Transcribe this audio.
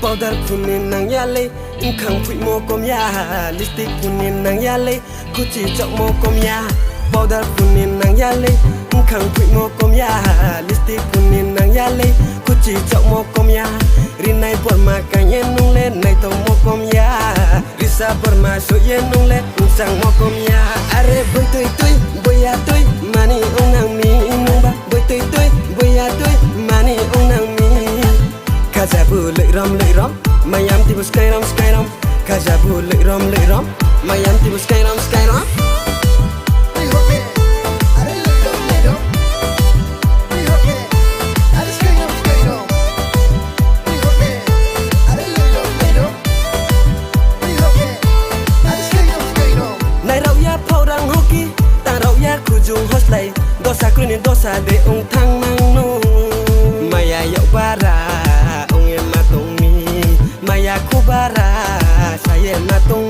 powder kunin nang yale khang phui mo kom ya lipstick kunin nang yale kuchi chok mo kom ya powder kunin nang yale khang phui mo kom ya lipstick kunin nang yale kuchi chok mo kom ya rinai por ma kan yen nung le nai to mo kom ya risa por ma so yen nung le sang mo kom ya are boy toy boya toy mani onang mi nung ba boy toy boya toy mani onang mi kajabu lợi rom mayam tibu skyram kajabu lợi rom mayam tibu skyram này rau ya phao rang hoki ta rau ya kujung hoslay dosa kunin dosa de ong thang nang no maya yau bara Maya kubara saya matong